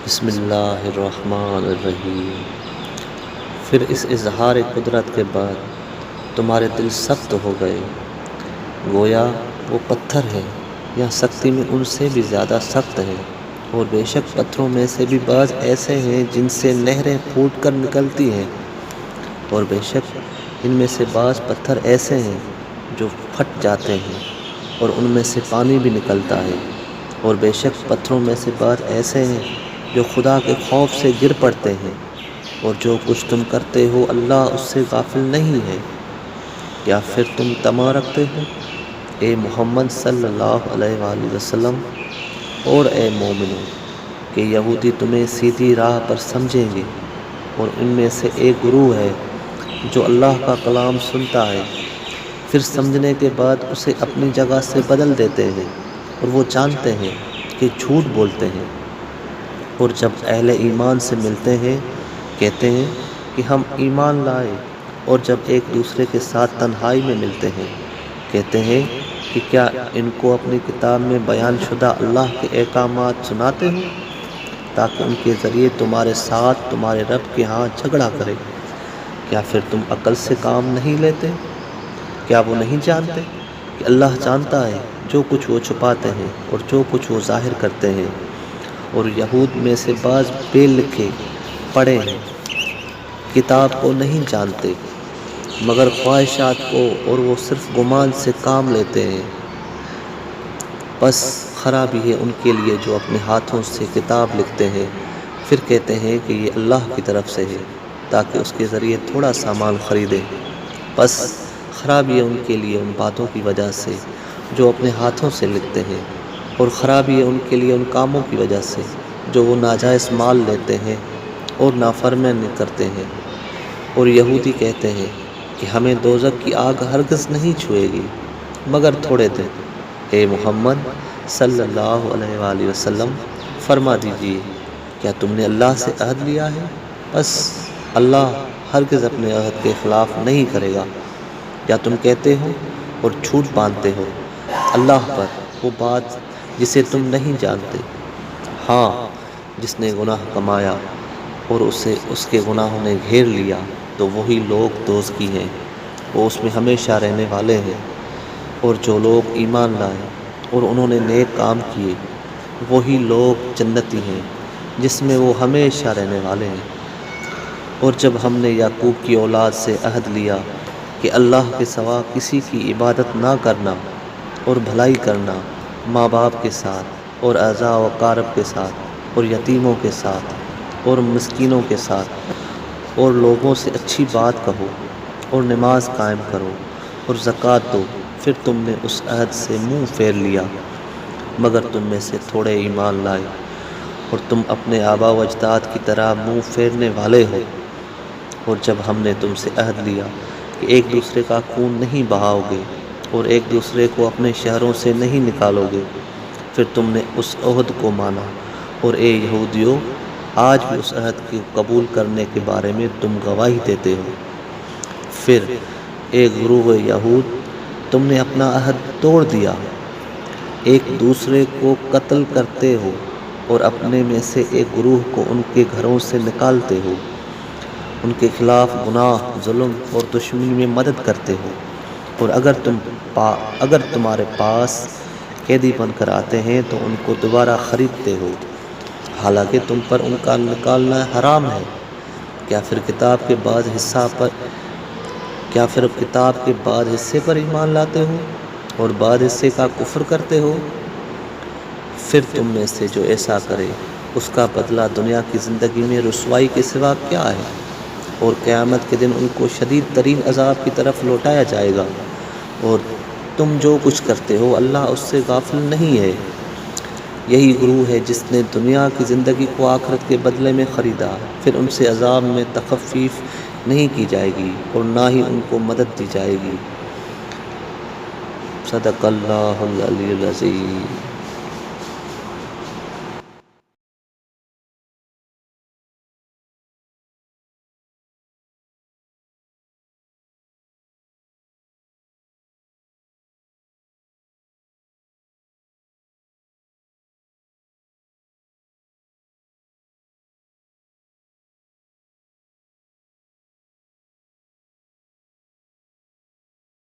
بسم اللہ الرحمن الرحیم۔ پھر اس اظہار قدرت کے بعد تمہارے دل سخت ہو گئے، گویا وہ پتھر ہے یا سختی میں ان سے بھی زیادہ سخت ہے۔ اور بے شک پتھروں میں سے بھی بعض ایسے ہیں جن سے نہریں پھوٹ کر نکلتی ہیں، اور بے شک ان میں سے بعض پتھر ایسے ہیں جو پھٹ جاتے ہیں اور ان میں سے پانی بھی نکلتا ہے۔ اور بے شک پتھروں میں سے بعض ایسے ہیں جو خدا کے خوف سے گر پڑتے ہیں، اور جو کچھ تم کرتے ہو اللہ اس سے غافل نہیں ہے۔ یا پھر تم طمع رکھتے ہو اے محمد صلی اللہ علیہ وآلہ وسلم اور اے مومنو کہ یہودی تمہیں سیدھی راہ پر سمجھیں گے، اور ان میں سے ایک گروہ ہے جو اللہ کا کلام سنتا ہے، پھر سمجھنے کے بعد اسے اپنی جگہ سے بدل دیتے ہیں، اور وہ جانتے ہیں کہ جھوٹ بولتے ہیں۔ اور جب اہل ایمان سے ملتے ہیں کہتے ہیں کہ ہم ایمان لائے، اور جب ایک دوسرے کے ساتھ تنہائی میں ملتے ہیں کہتے ہیں کہ کیا ان کو اپنی کتاب میں بیان شدہ اللہ کے احکامات سناتے ہو تاکہ ان کے ذریعے تمہارے ساتھ تمہارے رب کے ہاں جھگڑا کرے۔ کیا پھر تم عقل سے کام نہیں لیتے؟ کیا وہ نہیں جانتے کہ اللہ جانتا ہے جو کچھ وہ چھپاتے ہیں اور جو کچھ وہ ظاہر کرتے ہیں۔ اور یہود میں سے بعض بے لکھے پڑھے ہیں، کتاب کو نہیں جانتے مگر خواہشات کو، اور وہ صرف گمان سے کام لیتے ہیں۔ بس خرابی ہے ان کے لیے جو اپنے ہاتھوں سے کتاب لکھتے ہیں، پھر کہتے ہیں کہ یہ اللہ کی طرف سے ہے تاکہ اس کے ذریعے تھوڑا سامان خریدیں۔ بس خرابی ہے ان کے لیے ان باتوں کی وجہ سے جو اپنے ہاتھوں سے لکھتے ہیں، اور خرابی ہے ان کے لیے ان کاموں کی وجہ سے جو وہ ناجائز مال لیتے ہیں اور نافرمانی کرتے ہیں۔ اور یہودی کہتے ہیں کہ ہمیں دوزخ کی آگ ہرگز نہیں چھوئے گی مگر تھوڑے دن۔ اے محمد صلی اللہ علیہ وآلہ وسلم فرما دیجئے کیا تم نے اللہ سے عہد لیا ہے؟ بس اللہ ہرگز اپنے عہد کے خلاف نہیں کرے گا۔ یا تم کہتے ہو اور جھوٹ باندھتے ہو اللہ پر وہ بات جسے تم نہیں جانتے؟ ہاں، جس نے گناہ کمایا اور اسے اس کے گناہوں نے گھیر لیا تو وہی لوگ دوزخی ہیں، وہ اس میں ہمیشہ رہنے والے ہیں۔ اور جو لوگ ایمان لائے اور انہوں نے نیک کام کیے وہی لوگ جنتی ہیں جس میں وہ ہمیشہ رہنے والے ہیں۔ اور جب ہم نے یعقوب کی اولاد سے عہد لیا کہ اللہ کے سوا کسی کی عبادت نہ کرنا، اور بھلائی کرنا ماں باپ کے ساتھ اور اعزاء و اقارب کے ساتھ اور یتیموں کے ساتھ اور مسکینوں کے ساتھ، اور لوگوں سے اچھی بات کہو اور نماز قائم کرو اور زکوٰۃ دو، پھر تم نے اس عہد سے منہ پھیر لیا مگر تم میں سے تھوڑے ایمان لائے، اور تم اپنے آبا و اجداد کی طرح منہ پھیرنے والے ہو۔ اور جب ہم نے تم سے عہد لیا کہ ایک دوسرے کا خون نہیں بہاؤ گے اور ایک دوسرے کو اپنے شہروں سے نہیں نکالو گے، پھر تم نے اس عہد کو مانا، اور اے یہودیو آج بھی اس عہد کو قبول کرنے کے بارے میں تم گواہی دیتے ہو۔ پھر اے گروہ یہود تم نے اپنا عہد توڑ دیا، ایک دوسرے کو قتل کرتے ہو اور اپنے میں سے ایک گروہ کو ان کے گھروں سے نکالتے ہو، ان کے خلاف گناہ، ظلم اور دشمنی میں مدد کرتے ہو۔ اور اگر تمہارے پاس قیدی بن کر آتے ہیں تو ان کو دوبارہ خریدتے ہو حالانکہ تم پر ان کا نکالنا حرام ہے۔ کیا پھر کتاب کے بعد حصے پر ایمان لاتے ہو اور بعد حصے کا کفر کرتے ہو؟ پھر تم میں سے جو ایسا کرے اس کا بدلہ دنیا کی زندگی میں رسوائی کے سوا کیا ہے، اور قیامت کے دن ان کو شدید ترین عذاب کی طرف لوٹایا جائے گا۔ اور تم جو کچھ کرتے ہو اللہ اس سے غافل نہیں ہے۔ یہی گروہ ہے جس نے دنیا کی زندگی کو آخرت کے بدلے میں خریدا، پھر ان سے عذاب میں تخفیف نہیں کی جائے گی اور نہ ہی ان کو مدد دی جائے گی۔ صدق اللہ العلی العظیم۔